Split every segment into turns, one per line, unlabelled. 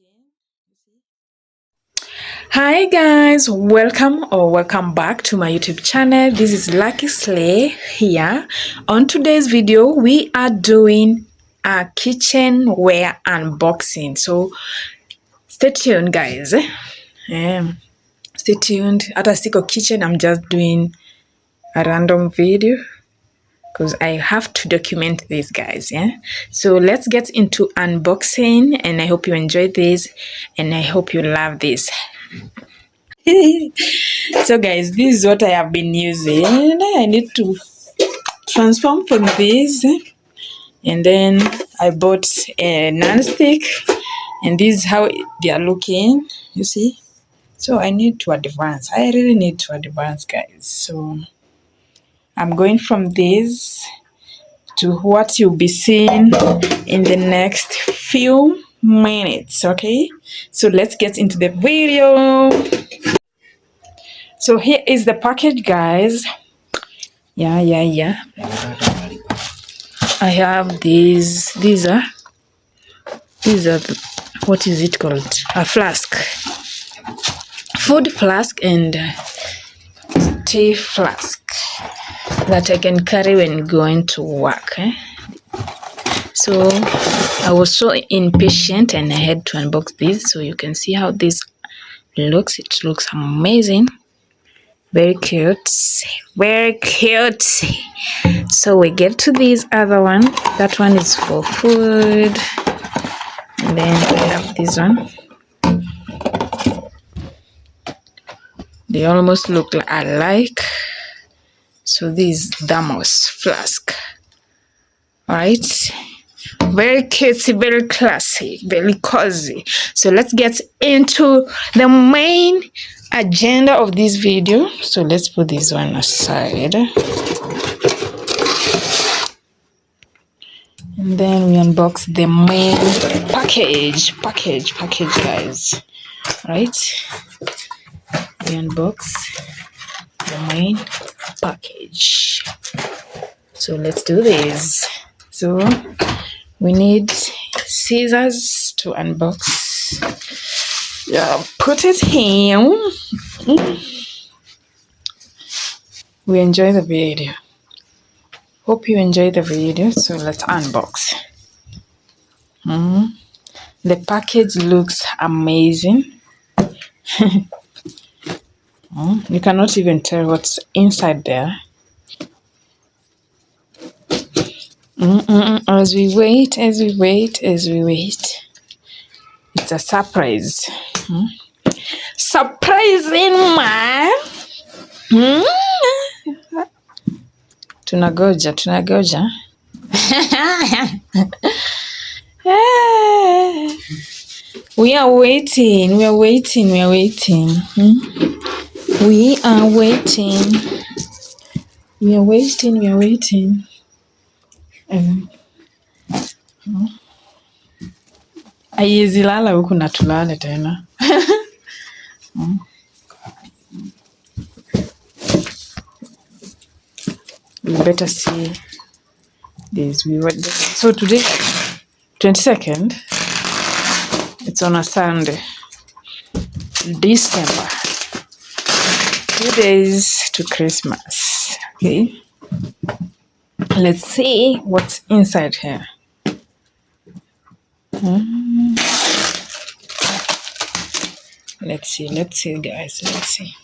looking. You see? Hi guys, welcome back to my YouTube channel. This is Lucky Slay here. On today's video, we are doing a kitchenware unboxing. So stay tuned, guys. Stay tuned. At a stick of kitchen, I'm just doing a random video because I have to document this, guys. So let's get into unboxing, and I hope you enjoy this and I hope you love this. So guys, this is what I have been using. I need to transform from this, and then I bought a non-stick, and this is how they are looking, you see. So I need to advance. I really need to advance, guys. So I'm going from this to what you'll be seeing in the next few minutes. Okay, so let's get into the video. So here is the package, guys. Yeah. I have these are what is it called? A flask, food flask and tea flask that I can carry when going to work. So I was so impatient and I had to unbox this so you can see how this looks. It looks amazing. Very cute. Very cute. So we get to this other one. That one is for food. And then we have this one. They almost look alike. So this thermos flask. Alright. Very cute, very classy, very cozy. So let's get into the main agenda of this video. So let's put this one aside. And then we unbox the main package, guys. Right? We unbox the main package. So let's do this. So we need scissors to unbox. Yeah, put it here. We enjoy the video. Hope you enjoy the video. So let's unbox. The package looks amazing. You cannot even tell what's inside there. As we wait, it's a surprise. Surprising, man. Tunagoja. We are waiting. We are waiting. Aiwezi lala huku na tulale tena. We better see this. So today, 22nd, it's on a Sunday, December. 2 days to Christmas. Okay. Let's see what's inside here. Let's see, guys. Let's see.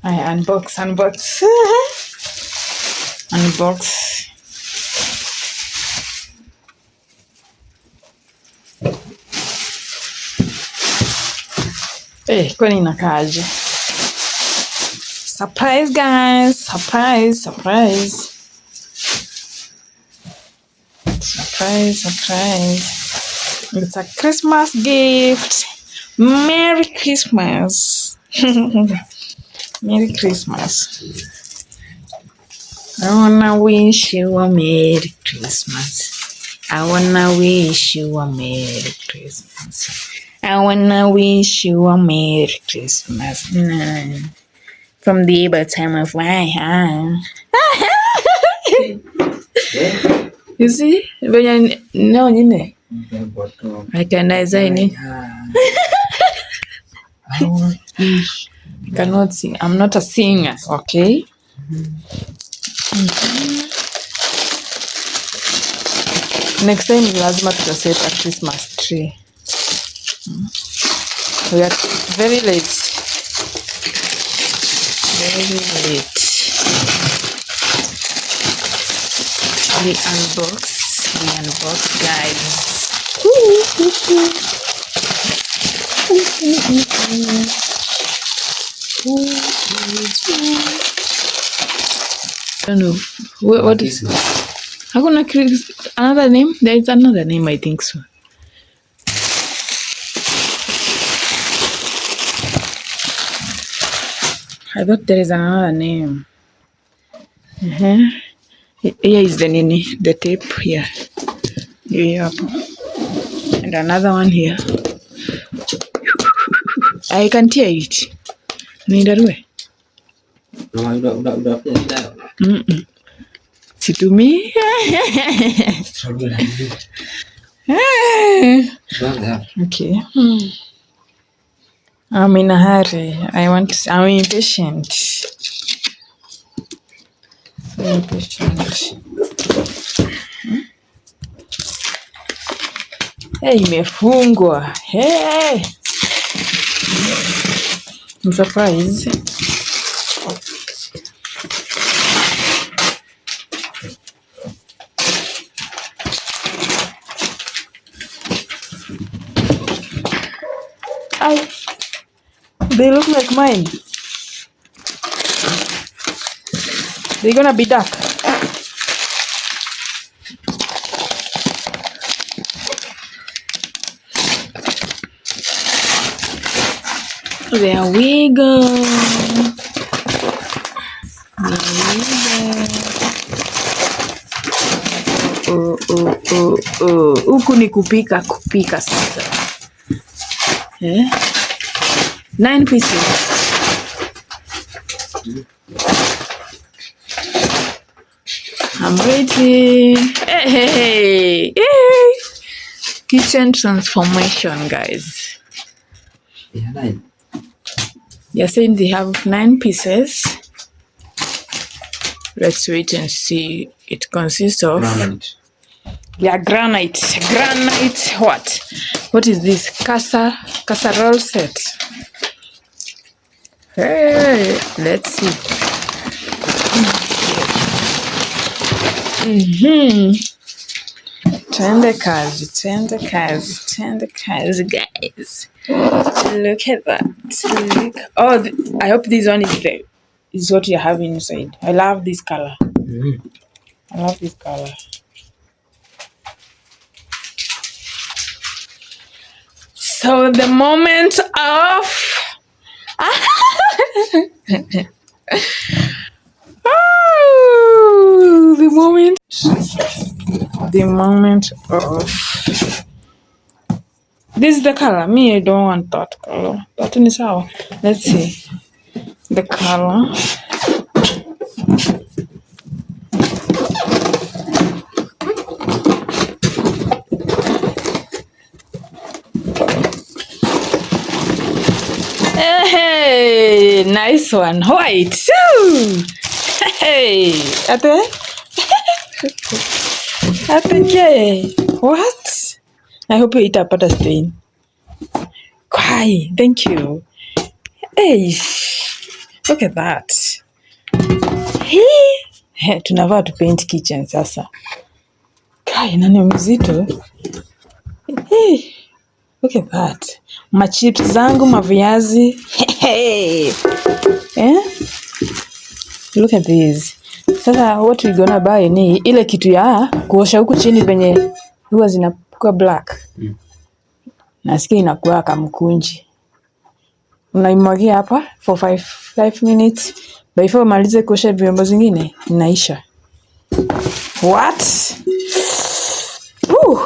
I unbox. Kwani inakaaje? Surprise guys, surprise. It's a Christmas gift. Merry Christmas. Merry Christmas. I wanna wish you a Merry Christmas. I wanna wish you a Merry Christmas. I wanna wish you a Merry Christmas. From the bottom of my heart. You see? Venye no nyine. I cannot sing. I'm not a singer, okay? Next time lazima tutaset a Christmas tree. We are very late. We unbox guys. I don't know. What is it? Hakuna another name? There is another name, I think so. I thought there is another name. Here is the nini, the tape here. Here. And another one here. I can't hear it. Nidarue. Situmi. Okay. I'm in a hurry. I'm impatient. Hey, imefungwa. Hey. I'm surprised. They look like mine. They're gonna be dark. There we go. Huku ni kupika sasa. 9 pieces. I'm ready. Hey. Kitchen transformation, guys.
Yeah, 9.
You're saying they have 9 pieces. Let's wait and see. It consists of granite. Granite what? What is this? Casserole set. Hey, let's see. Twende kazi, guys. Look at that. I hope this one is what you have inside. I love this color. I love this color. So the moment of the moment of this is the color. Me, I don't want that color. That one is how. Let's see the color. Hey, nice one. White. Hey, what? I hope you eat up a stain. Kai, thank you. Hey, look at that. Hey, tunavaa to paint kitchen sasa. Kai, nani mzito. Hey, Look at that. Machips zangu, maviazi. Hey. Eh? Look at this. Sasa what we gonna buy ni ile kitu ya kuosha huku chini penye huwa zinakuwa black. Nasikia inakuwa kamkunji. Unaimwagia hapa for 5 minutes. Before umalize kuosha vyombo zingine inaisha. What? Ooh.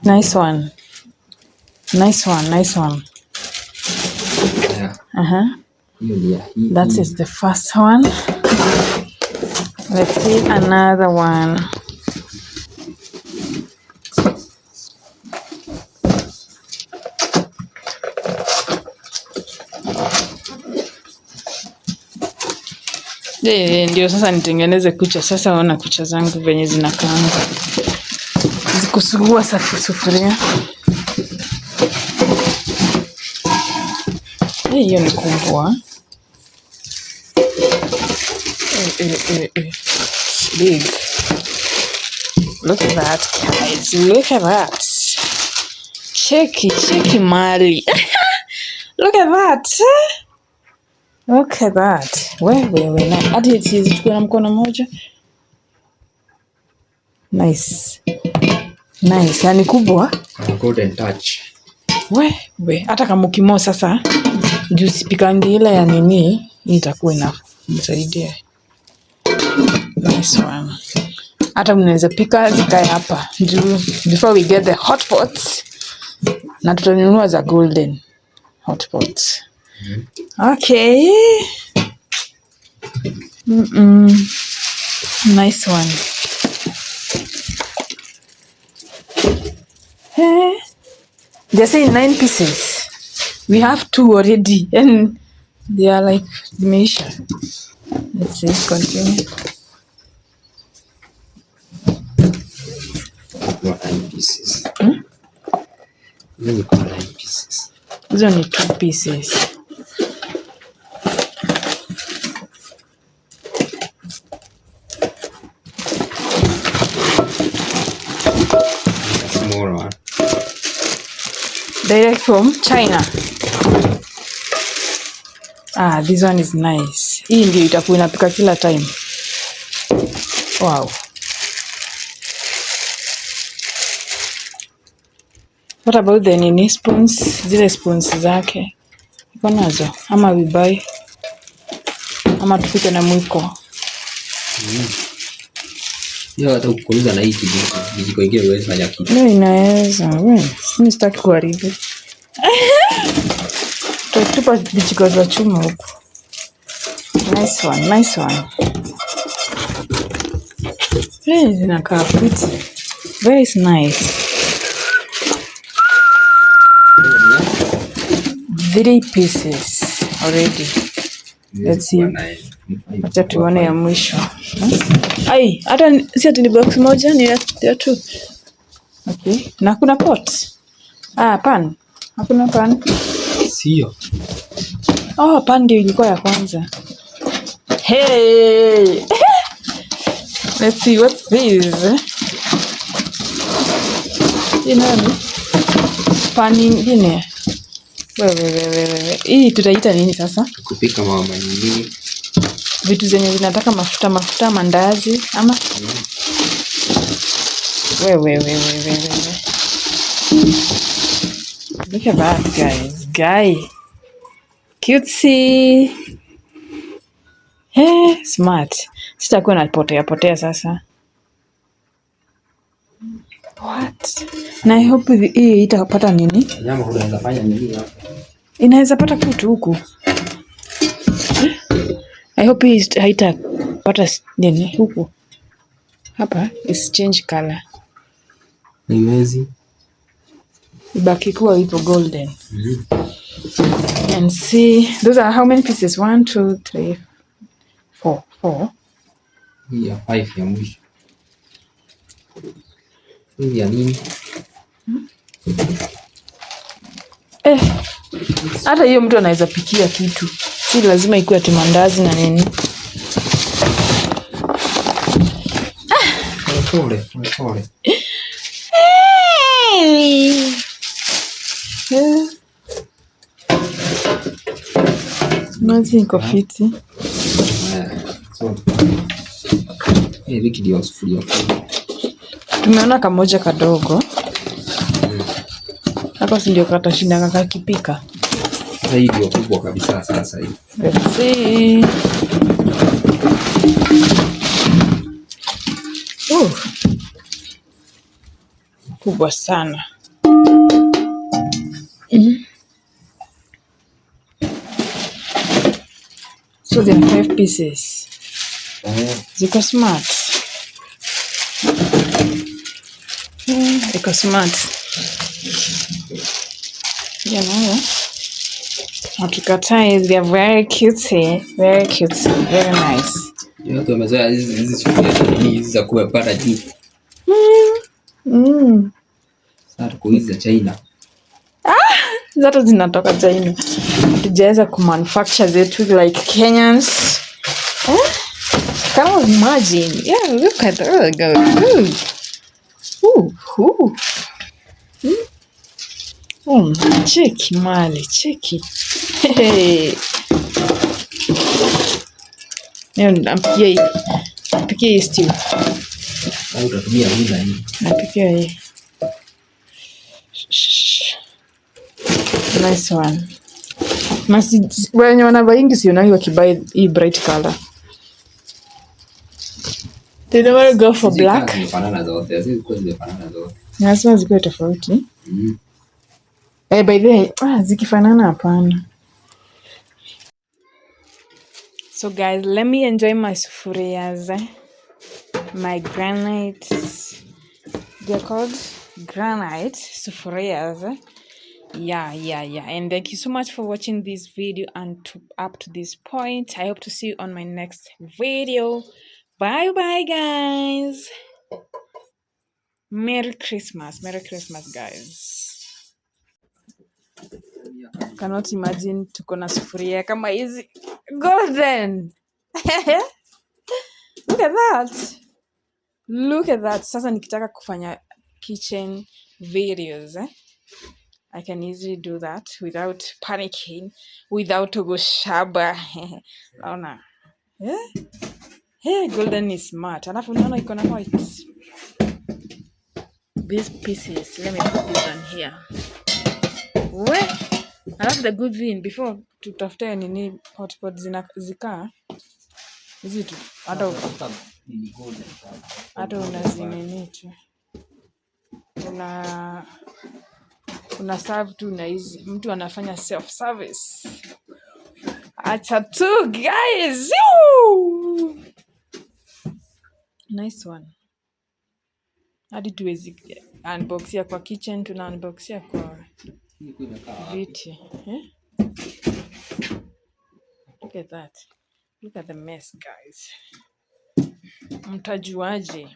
Nice one.
Yeah.
That is the first one. Let's see another one. Ndio sasa nitengeneze kucha. Sasa ona kucha zangu venye zinakaanga. Zikusugua sufuria. Hiyo ni kubwa. Big. Look at that, guys. Look at that. Cheki mali. Look at that. Look at that. Wewe na hadi siwezi chukua na mkono mmoja. Nice. Yani kubwa.
Golden touch.
We hata kama ukimo sasa juu sipikangi ile ya nini itakuwa inasaidia. Nice one. Hata mnaweza pika zikae hapa juu before we get the hot pots na tutanunua za golden hot pots. Okay. Nice one. Hey. Just in 9 pieces. We have 2 already and they are like zimeisha. Let's see, continue.
What 9 pieces?
These are only 2 pieces.
Small one.
Direct from China. This one is nice. Hii ndio itakuwa inapika kila time. Wow. What about the nini spoons? Zile spoons zake. Iko nazo? Ama we buy? Ama tupike na mwiko?
Hiyo hata ukikuuliza na hii kijiko ingine huwezi fanya kitu.
Ndio inaweza. Mimi sitaki kuharibu. Tutupa vijiko za chuma huko. Nice one. Zinakaa pretty. Very nice. 3 pieces already. Let's see. Acha tuone ya mwisho. Hata si ati ni box moja ni ya 2. Okay. Na kuna pot. Pan. Hakuna pan.
Sio.
Pan ndio ilikuwa ya kwanza. Hey. Let's see what's this. Nani? Pan nyingine. Wewe. Hii tutaita nini sasa?
Kupika mama nyingine.
Vitu zenye zinataka mafuta mandazi ama? Wewe. Look at that, guys. Cutesy. Smart. Sitakuwa napotea sasa. What? Na I hope hii itapata nini?
Nyama unaweza fanya nini hapa?
Inaweza pata kitu huku. I hope hii haitapata nini huku. Hapa is change color.
Imezi.
Ibaki kuwa hivyo golden. And see, those are how many pieces? 1, 2, 3, 4.
Hii 5 ya mwisho. Hii ya nini?
Hata hiyo mtu anaweza pikia kitu. Si lazima ikuwe ati mandazi na nini.
Pole.
Maji iko fiti.
Hiki ndio sufuria.
Tumeona kamoja kadogo. Hako si ndio katashinda kakipika.
Hii ndio kubwa kabisa sasa hivi.
Let's see. Kubwa sana. So there are 5 pieces. Ziko smart. Ziko smart. You know, hatukatai, they are very cute, very cute, very nice.
Watu wamezoea hizi sufuria hizi za kuweka juu. Sasa tuko hizi za China.
Zote zinatoka China. Hatujaweza kumanufacture zetu like Kenyans. Can you imagine? Yeah, look at that. Good. Cheki mali, cheki. Napikia hii stew.
Au utatumia unga hii.
Napikia hii. Nice one. Wenye wanavaingi sionangi wakibuy hii bright color. They never go for black.
Zimefanana zote, zimefanana zote.
Lazima zikuwe tofauti. By the way, zikifanana hapana. So guys, let me enjoy my sufurias. My granites. They're called granite sufurias. Yeah. And thank you so much for watching this video and up to this point. I hope to see you on my next video. Bye guys. Merry Christmas guys. Cannot imagine tuko na sufuria kama hizi golden. Look at that. Sasa nikitaka kufanya kitchen videos, I can easily do that without panicking, without kugoshaba. Naona. Golden is smart. Alafu naona iko na white. These pieces, let me put this on here. Alafu the good thing, before tutafute nini hotpot zikaa hizi tu hata unazimini tu una serve tu na hizi, mtu anafanya self service. Acha tu guys. Nice one. Hadi tuwezi unboxia kwa kitchen, tuna unboxia kwa viti. Look at that. Look at the mess guys. Mtajuaje?